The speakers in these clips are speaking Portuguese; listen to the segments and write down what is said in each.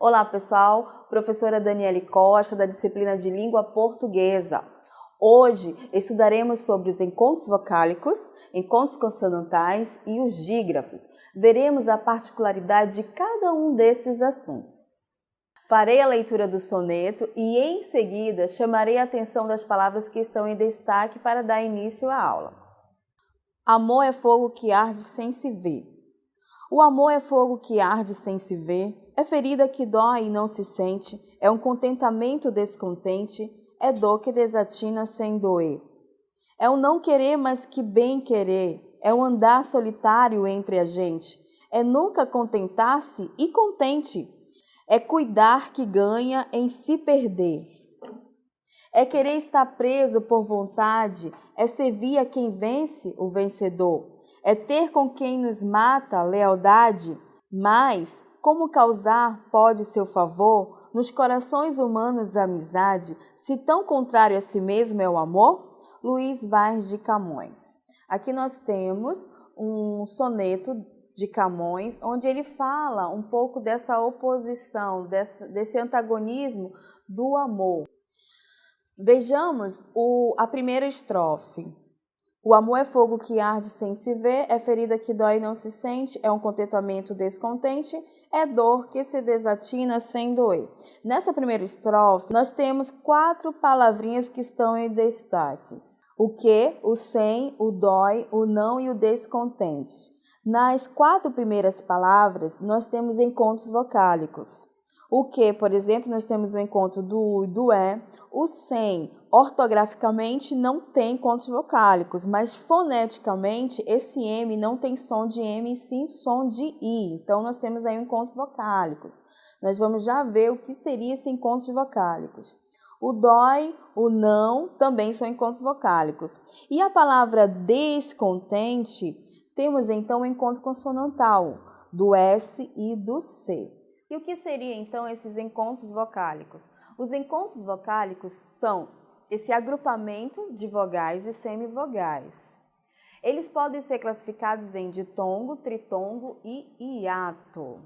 Olá pessoal, professora Daniele Costa da disciplina de Língua Portuguesa. Hoje estudaremos sobre os encontros vocálicos, encontros consonantais e os dígrafos. Veremos a particularidade de cada um desses assuntos. Farei a leitura do soneto e em seguida chamarei a atenção das palavras que estão em destaque para dar início à aula. Amor é fogo que arde sem se ver. O amor é fogo que arde sem se ver, é ferida que dói e não se sente, é um contentamento descontente, é dor que desatina sem doer. É o não querer, mas que bem querer, é o andar solitário entre a gente, é nunca contentar-se e contente, é cuidar que ganha em se perder. É querer estar preso por vontade, é servir a quem vence o vencedor. É ter com quem nos mata lealdade, mas como causar pode seu favor nos corações humanos a amizade, se tão contrário a si mesmo é o amor? Luís Vaz de Camões. Aqui nós temos um soneto de Camões, onde ele fala um pouco dessa oposição, desse antagonismo do amor. Vejamos a primeira estrofe. O amor é fogo que arde sem se ver, é ferida que dói e não se sente, é um contentamento descontente, é dor que se desatina sem doer. Nessa primeira estrofe, nós temos 4 palavrinhas que estão em destaques. O que, o sem, o dói, o não e o descontente. Nas 4 primeiras palavras, nós temos encontros vocálicos. O que, por exemplo, nós temos o encontro do U e do E. O sem, ortograficamente, não tem encontros vocálicos, mas foneticamente, esse M não tem som de M e sim som de I. Então, nós temos aí encontros vocálicos. Nós vamos já ver o que seria esses encontros vocálicos. O dói, o não, também são encontros vocálicos. E a palavra descontente, temos então o encontro consonantal, do S e do C. E o que seriam, então, esses encontros vocálicos? Os encontros vocálicos são esse agrupamento de vogais e semivogais. Eles podem ser classificados em ditongo, tritongo e hiato.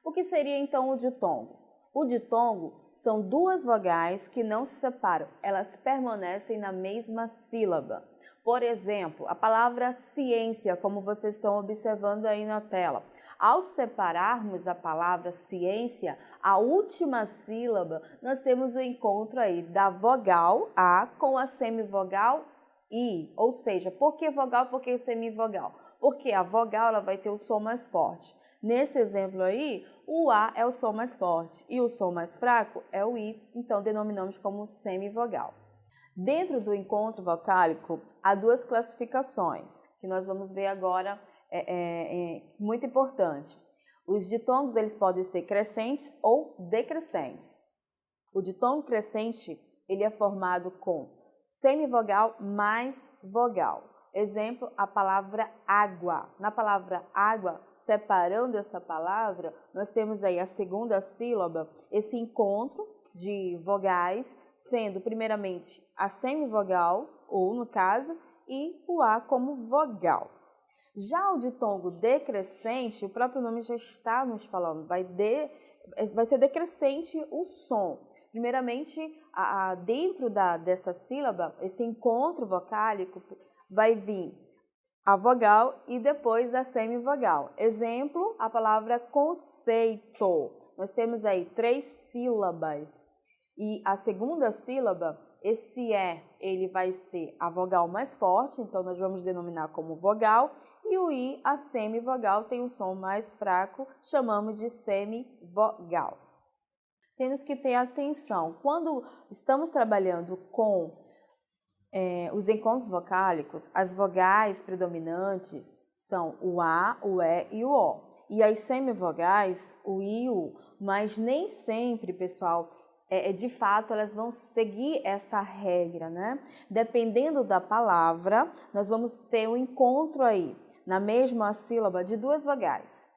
O que seria, então, o ditongo? O ditongo são 2 vogais que não se separam, elas permanecem na mesma sílaba. Por exemplo, a palavra ciência, como vocês estão observando aí na tela. Ao separarmos a palavra ciência, a última sílaba, nós temos o encontro aí da vogal A com a semivogal I. Ou seja, por que vogal, por que semivogal? Porque a vogal ela vai ter o som mais forte. Nesse exemplo aí, o A é o som mais forte e o som mais fraco é o I, então denominamos como semivogal. Dentro do encontro vocálico, há 2 classificações, que nós vamos ver agora, muito importante. Os ditongos eles podem ser crescentes ou decrescentes. O ditongo crescente ele é formado com semivogal mais vogal. Exemplo, a palavra água. Na palavra água, separando essa palavra, nós temos aí a segunda sílaba, esse encontro de vogais, sendo primeiramente a semivogal, ou no caso, e o A como vogal. Já o ditongo decrescente, o próprio nome já está nos falando, vai ser decrescente o som. Primeiramente, dentro dessa sílaba, esse encontro vocálico vai vir a vogal e depois a semivogal. Exemplo, a palavra conceito. Nós temos aí 3 sílabas e a segunda sílaba, esse ele vai ser a vogal mais forte, então nós vamos denominar como vogal, e o I, a semivogal, tem um som mais fraco, chamamos de semivogal. Temos que ter atenção, quando estamos trabalhando com os encontros vocálicos, as vogais predominantes são o A, o E e o O. E as semivogais, o I e o U. Mas nem sempre, pessoal, de fato, elas vão seguir essa regra, né? Dependendo da palavra, nós vamos ter um encontro aí, na mesma sílaba, de 2 vogais.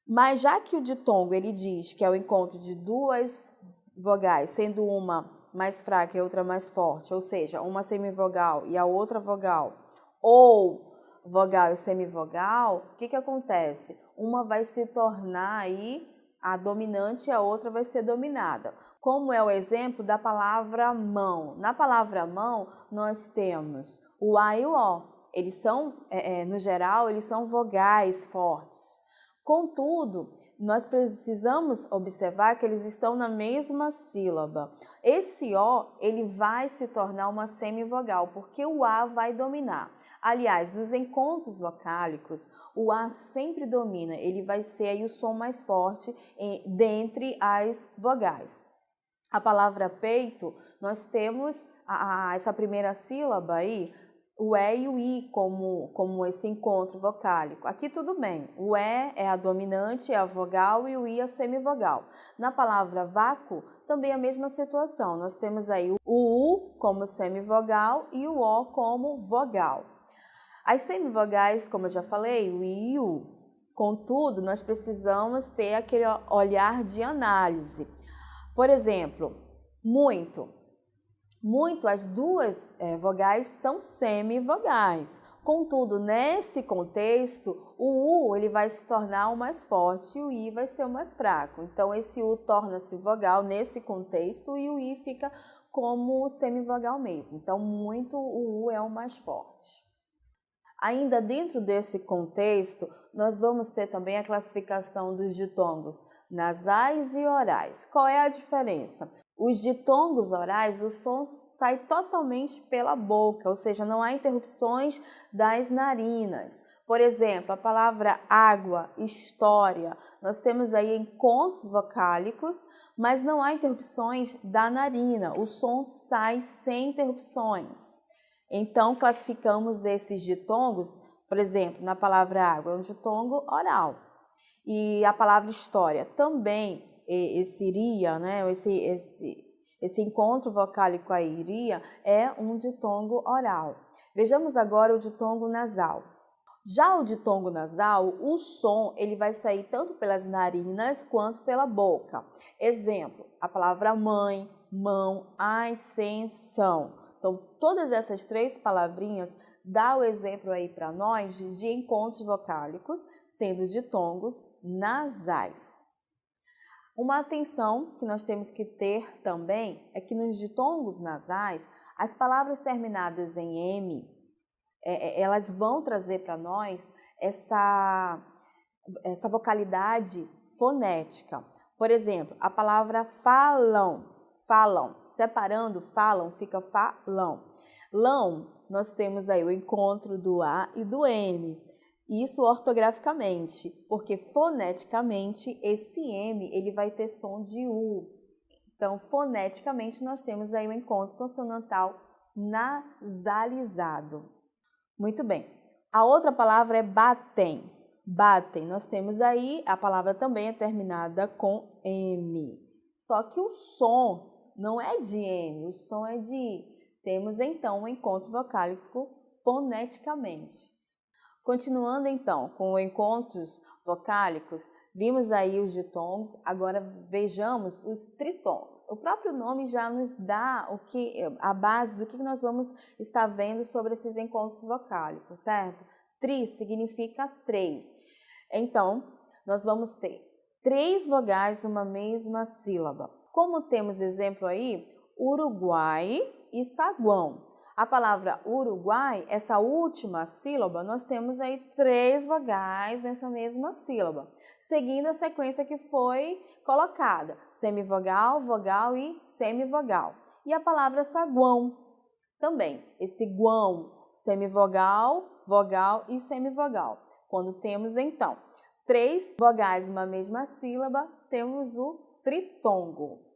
Mas já que o ditongo, ele diz que é o encontro de 2 vogais, sendo uma mais fraca e a outra mais forte, ou seja, uma semivogal e a outra vogal, ou vogal e semivogal, o que acontece? Uma vai se tornar aí a dominante e a outra vai ser dominada. Como é o exemplo da palavra mão. Na palavra mão, nós temos o A e o O. Eles são, no geral, eles são vogais fortes. Contudo, nós precisamos observar que eles estão na mesma sílaba. Esse O, ele vai se tornar uma semivogal, porque o A vai dominar. Aliás, nos encontros vocálicos, o A sempre domina, ele vai ser aí o som mais forte dentre as vogais. A palavra peito, nós temos essa primeira sílaba aí, o E e o I como esse encontro vocálico. Aqui tudo bem, o E é a dominante, é a vogal e o I é a semivogal. Na palavra vácuo, também a mesma situação. Nós temos aí o U como semivogal e o O como vogal. As semivogais, como eu já falei, o I e o U. Contudo, nós precisamos ter aquele olhar de análise. Por exemplo, muito. Muito, as duas vogais são semivogais. Contudo, nesse contexto, o U ele vai se tornar o mais forte e o I vai ser o mais fraco. Então, esse U torna-se vogal nesse contexto e o I fica como semivogal mesmo. Então, muito, o U é o mais forte. Ainda dentro desse contexto, nós vamos ter também a classificação dos ditongos nasais e orais. Qual é a diferença? Os ditongos orais, o som sai totalmente pela boca, ou seja, não há interrupções das narinas. Por exemplo, a palavra água, história, nós temos aí encontros vocálicos, mas não há interrupções da narina, o som sai sem interrupções. Então, classificamos esses ditongos, por exemplo, na palavra água, é um ditongo oral. E a palavra história também, esse iria, né, esse encontro vocálico aí, iria, é um ditongo oral. Vejamos agora o ditongo nasal. Já o ditongo nasal, o som ele vai sair tanto pelas narinas quanto pela boca. Exemplo, a palavra mãe, mão, ascensão. Então, todas essas três palavrinhas dá o exemplo aí para nós de encontros vocálicos, sendo ditongos nasais. Uma atenção que nós temos que ter também é que nos ditongos nasais, as palavras terminadas em M, elas vão trazer para nós essa vocalidade fonética. Por exemplo, a palavra falam. Separando, falam, fica falão. Lão, nós temos aí o encontro do A e do M. Isso ortograficamente, porque foneticamente esse M ele vai ter som de U. Então, foneticamente, nós temos aí o encontro consonantal nasalizado. Muito bem. A outra palavra é batem. Batem, nós temos aí, a palavra também é terminada com M. Só que o som não é de M, o som é de I. Temos então um encontro vocálico foneticamente. Continuando então com encontros vocálicos, vimos aí os ditongos, agora vejamos os tritongos. O próprio nome já nos dá a base do que nós vamos estar vendo sobre esses encontros vocálicos, certo? Tri significa três. Então, nós vamos ter três vogais numa mesma sílaba. Como temos exemplo aí, Uruguai e saguão. A palavra Uruguai, essa última sílaba, nós temos aí três vogais nessa mesma sílaba, seguindo a sequência que foi colocada, semivogal, vogal e semivogal. E a palavra saguão também, esse guão, semivogal, vogal e semivogal. Quando temos então três vogais numa mesma sílaba, temos o tritongo.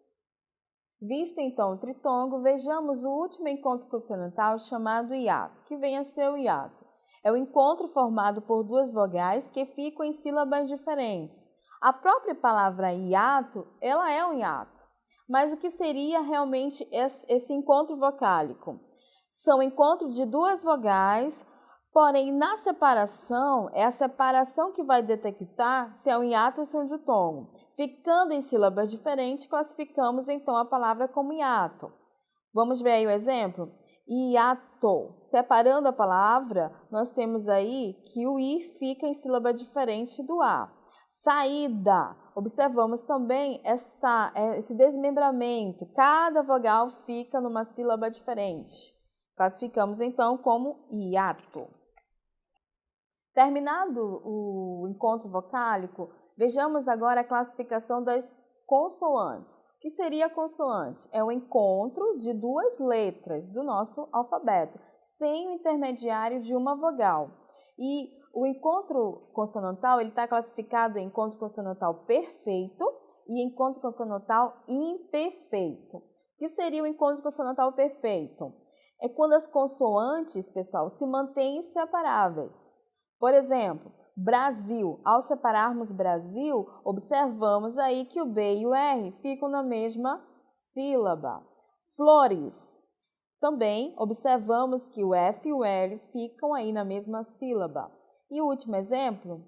Visto então o tritongo, vejamos o último encontro consonantal chamado hiato, que vem a ser o hiato. É o encontro formado por duas vogais que ficam em sílabas diferentes. A própria palavra hiato, ela é um hiato. Mas o que seria realmente esse encontro vocálico? São encontros de duas vogais, porém na separação, é a separação que vai detectar se é um hiato ou se é um ditongo. Ficando em sílabas diferentes, classificamos então a palavra como hiato. Vamos ver aí o exemplo? Hiato. Separando a palavra, nós temos aí que o I fica em sílaba diferente do A. Saída. Observamos também esse desmembramento. Cada vogal fica numa sílaba diferente. Classificamos, então, como hiato. Terminado o encontro vocálico, vejamos agora a classificação das consoantes. O que seria a consoante? É o encontro de duas letras do nosso alfabeto, sem o intermediário de uma vogal. E o encontro consonantal está classificado em encontro consonantal perfeito e encontro consonantal imperfeito. O que seria o encontro consonantal perfeito? É quando as consoantes, pessoal, se mantêm inseparáveis. Por exemplo, Brasil. Ao separarmos Brasil, observamos aí que o B e o R ficam na mesma sílaba. Flores. Também observamos que o F e o L ficam aí na mesma sílaba. E o último exemplo,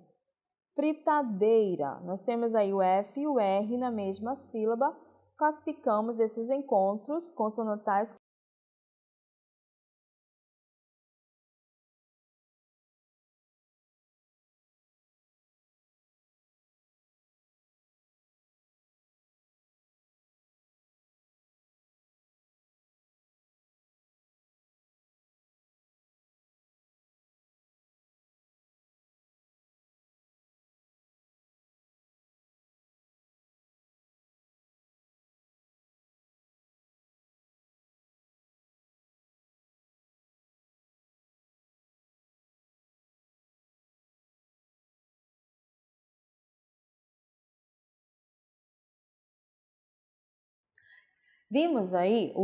fritadeira. Nós temos aí o F e o R na mesma sílaba. Classificamos esses encontros consonantais. Vimos aí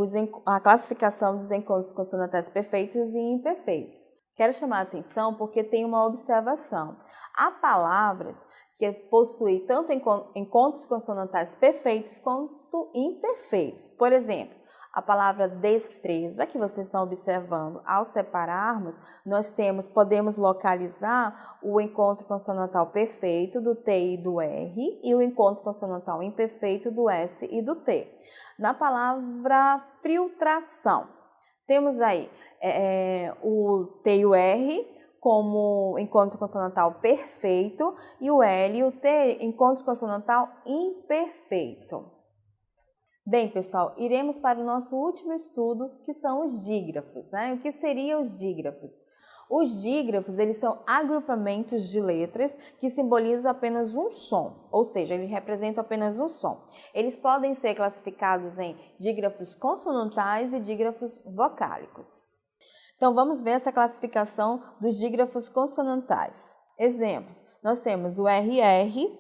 a classificação dos encontros consonantais perfeitos e imperfeitos. Quero chamar a atenção porque tem uma observação. Há palavras que possuem tanto encontros consonantais perfeitos quanto imperfeitos. Por exemplo, a palavra destreza, que vocês estão observando, ao separarmos, podemos localizar o encontro consonantal perfeito do T e do R e o encontro consonantal imperfeito do S e do T. Na palavra filtração, temos aí o T e o R como encontro consonantal perfeito e o L e o T encontro consonantal imperfeito. Bem, pessoal, iremos para o nosso último estudo, que são os dígrafos, né? O que seriam os dígrafos? Os dígrafos, eles são agrupamentos de letras que simbolizam apenas um som, ou seja, eles representam apenas um som. Eles podem ser classificados em dígrafos consonantais e dígrafos vocálicos. Então, vamos ver essa classificação dos dígrafos consonantais. Exemplos, nós temos o RR,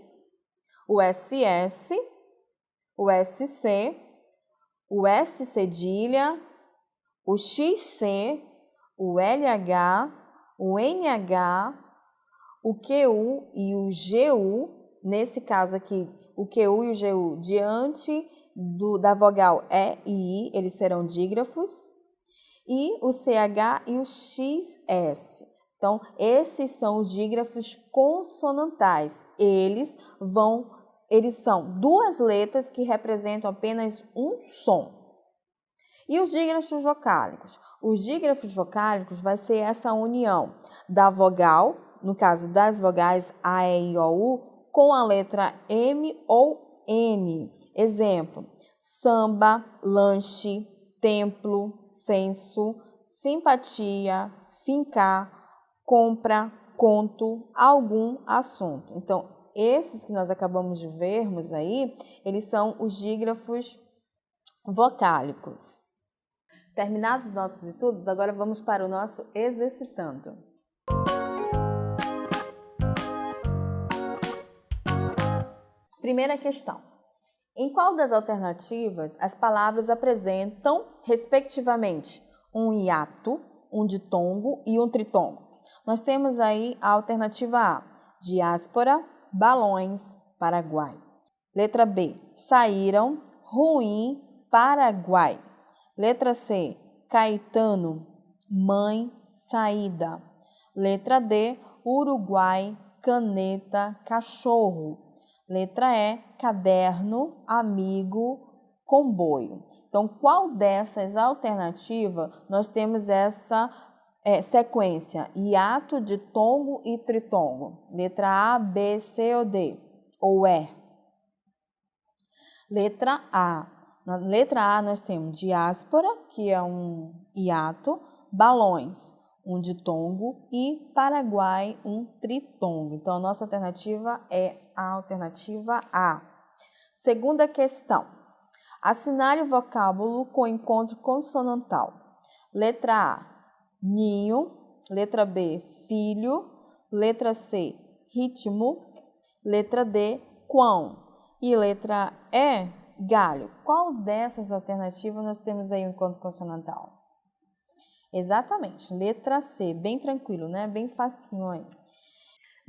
o SS, o SC, o S cedilha, o XC, o LH, o NH, o QU e o GU, nesse caso aqui, o QU e o GU diante da vogal E e I, eles serão dígrafos, e o CH e o XS. Então, esses são os dígrafos consonantais. Eles são duas letras que representam apenas um som. E os dígrafos vocálicos? Os dígrafos vocálicos vai ser essa união da vogal, no caso das vogais A, E, I, O, U, com a letra M ou N. Exemplo, samba, lanche, templo, censo, simpatia, fincar, compra, conto, algum assunto. Então, esses que nós acabamos de vermos aí, eles são os dígrafos vocálicos. Terminados os nossos estudos, agora vamos para o nosso exercitando. Primeira questão. Em qual das alternativas as palavras apresentam, respectivamente, um hiato, um ditongo e um tritongo? Nós temos aí a alternativa A, diáspora, balões, Paraguai. Letra B, saíram, ruim, Paraguai. Letra C, Caetano, mãe, saída. Letra D, Uruguai, caneta, cachorro. Letra E, caderno, amigo, comboio. Então, qual dessas alternativas nós temos essa sequência? Hiato, ditongo e tritongo. Letra A, B, C ou D? ou é? Letra A. Na letra A nós temos diáspora, que é um hiato, balões, um ditongo e Paraguai, um tritongo. Então, a nossa alternativa é a alternativa A. Segunda questão. Assinale o vocábulo com encontro consonantal. Letra A, ninho. Letra B, filho. Letra C, ritmo. Letra D, quão. E letra E, galho. Qual dessas alternativas nós temos aí o encontro consonantal? Exatamente, letra C, bem tranquilo, né? Bem facinho aí.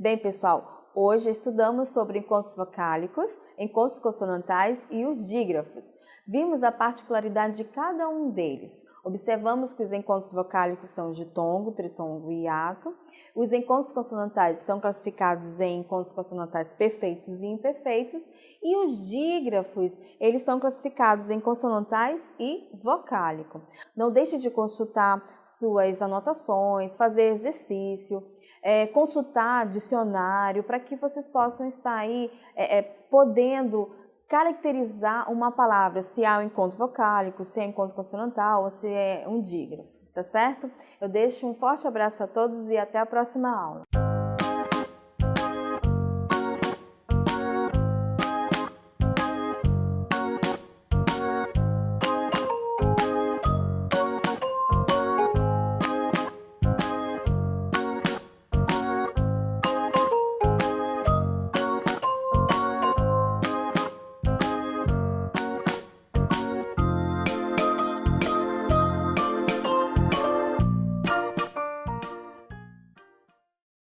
Bem, pessoal, hoje estudamos sobre encontros vocálicos, encontros consonantais e os dígrafos. Vimos a particularidade de cada um deles. Observamos que os encontros vocálicos são ditongo, tritongo e hiato. Os encontros consonantais estão classificados em encontros consonantais perfeitos e imperfeitos. E os dígrafos, eles estão classificados em consonantais e vocálico. Não deixe de consultar suas anotações, fazer exercício, consultar dicionário, para que vocês possam estar aí podendo caracterizar uma palavra, se há um encontro vocálico, se é encontro consonantal ou se é um dígrafo, tá certo? Eu deixo um forte abraço a todos e até a próxima aula.